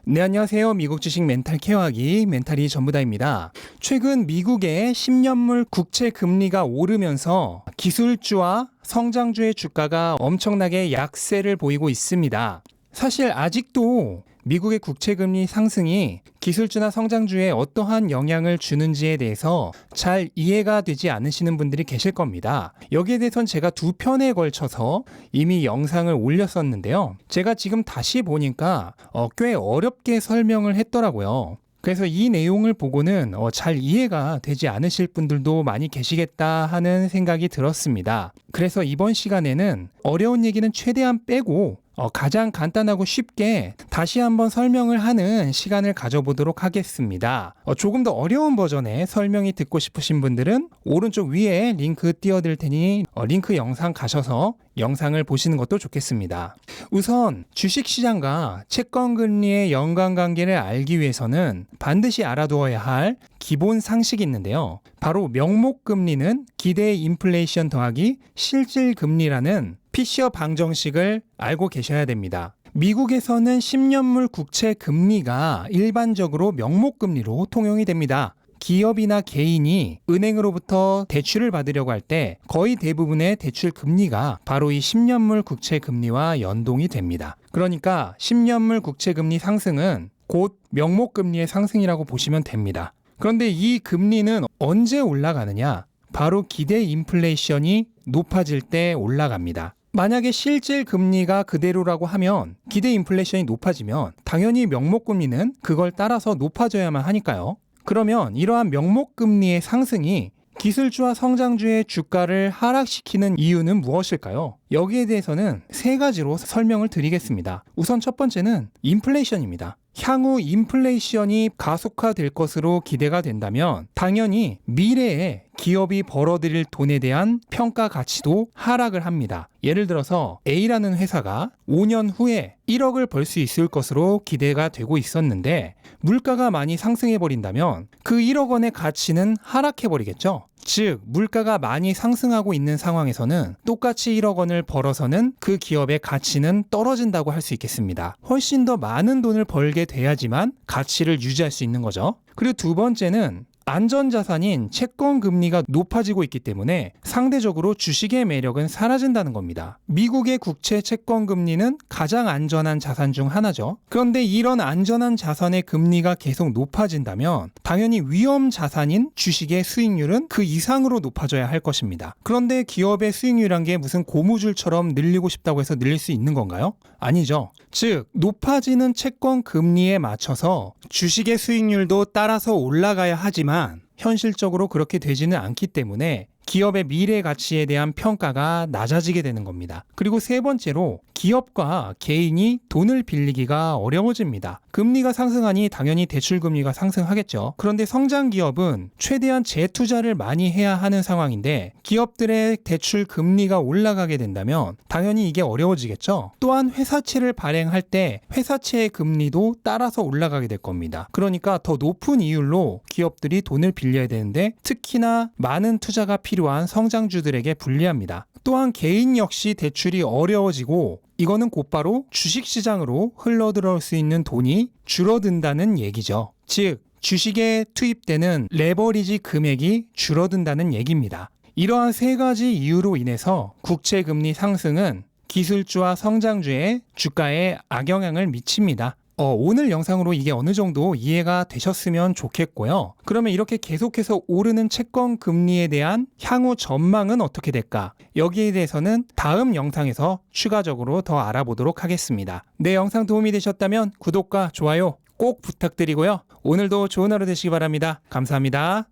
네, 안녕하세요. 미국 주식 멘탈 케어하기 멘탈이 전부다입니다. 최근 미국의 10년물 국채 금리가 오르면서 기술주와 성장주의 주가가 엄청나게 약세를 보이고 있습니다. 사실 아직도 미국의 국채금리 상승이 기술주나 성장주에 어떠한 영향을 주는지에 대해서 잘 이해가 되지 않으시는 분들이 계실 겁니다. 여기에 대해서는 제가 두 편에 걸쳐서 이미 영상을 올렸었는데요. 제가 지금 다시 보니까 꽤 어렵게 설명을 했더라고요. 그래서 이 내용을 보고는 잘 이해가 되지 않으실 분들도 많이 계시겠다 하는 생각이 들었습니다. 그래서 이번 시간에는 어려운 얘기는 최대한 빼고 가장 간단하고 쉽게 다시 한번 설명을 하는 시간을 가져보도록 하겠습니다. 조금 더 어려운 버전의 설명이 듣고 싶으신 분들은 오른쪽 위에 링크 띄워드릴 테니 링크 영상 가셔서 영상을 보시는 것도 좋겠습니다. 우선 주식시장과 채권금리의 연관관계를 알기 위해서는 반드시 알아두어야 할 기본 상식이 있는데요. 바로 명목금리는 기대 인플레이션 더하기 실질금리라는 피셔 방정식을 알고 계셔야 됩니다. 미국에서는 10년물 국채 금리가 일반적으로 명목금리로 통용이 됩니다. 기업이나 개인이 은행으로부터 대출을 받으려고 할 때 거의 대부분의 대출 금리가 바로 이 10년물 국채 금리와 연동이 됩니다. 그러니까 10년물 국채 금리 상승은 곧 명목금리의 상승이라고 보시면 됩니다. 그런데 이 금리는 언제 올라가느냐? 바로 기대 인플레이션이 높아질 때 올라갑니다. 만약에 실질 금리가 그대로라고 하면 기대 인플레이션이 높아지면 당연히 명목금리는 그걸 따라서 높아져야만 하니까요. 그러면 이러한 명목금리의 상승이 기술주와 성장주의 주가를 하락시키는 이유는 무엇일까요? 여기에 대해서는 세 가지로 설명을 드리겠습니다. 우선 첫 번째는 인플레이션입니다. 향후 인플레이션이 가속화될 것으로 기대가 된다면 당연히 미래에 기업이 벌어들일 돈에 대한 평가 가치도 하락을 합니다. 예를 들어서 A라는 회사가 5년 후에 1억을 벌 수 있을 것으로 기대가 되고 있었는데 물가가 많이 상승해버린다면 그 1억 원의 가치는 하락해버리겠죠. 즉 물가가 많이 상승하고 있는 상황에서는 똑같이 1억 원을 벌어서는 그 기업의 가치는 떨어진다고 할 수 있겠습니다. 훨씬 더 많은 돈을 벌게 돼야지만 가치를 유지할 수 있는 거죠. 그리고 두 번째는 안전자산인 채권 금리가 높아지고 있기 때문에 상대적으로 주식의 매력은 사라진다는 겁니다. 미국의 국채 채권 금리는 가장 안전한 자산 중 하나죠. 그런데 이런 안전한 자산의 금리가 계속 높아진다면 당연히 위험 자산인 주식의 수익률은 그 이상으로 높아져야 할 것입니다. 그런데 기업의 수익률이란 게 무슨 고무줄처럼 늘리고 싶다고 해서 늘릴 수 있는 건가요? 아니죠. 즉 높아지는 채권 금리에 맞춰서 주식의 수익률도 따라서 올라가야 하지만 현실적으로 그렇게 되지는 않기 때문에 기업의 미래 가치에 대한 평가가 낮아지게 되는 겁니다. 그리고 세 번째로 기업과 개인이 돈을 빌리기가 어려워집니다. 금리가 상승하니 당연히 대출금리가 상승하겠죠. 그런데 성장 기업은 최대한 재투자를 많이 해야 하는 상황인데 기업들의 대출 금리가 올라가게 된다면 당연히 이게 어려워지겠죠. 또한 회사채를 발행할 때 회사채의 금리도 따라서 올라가게 될 겁니다. 그러니까 더 높은 이율로 기업들이 돈을 빌려야 되는데 특히나 많은 투자가 필요한 성장주들에게 불리합니다. 또한 개인 역시 대출이 어려워지고 이거는 곧바로 주식시장으로 흘러들어올 수 있는 돈이 줄어든다는 얘기죠. 즉 주식에 투입되는 레버리지 금액이 줄어든다는 얘기입니다. 이러한 세 가지 이유로 인해서 국채금리 상승은 기술주와 성장주의 주가에 악영향을 미칩니다. 오늘 영상으로 이게 어느 정도 이해가 되셨으면 좋겠고요. 그러면 이렇게 계속해서 오르는 채권 금리에 대한 향후 전망은 어떻게 될까? 여기에 대해서는 다음 영상에서 추가적으로 더 알아보도록 하겠습니다. 내 영상 도움이 되셨다면 구독과 좋아요 꼭 부탁드리고요. 오늘도 좋은 하루 되시기 바랍니다. 감사합니다.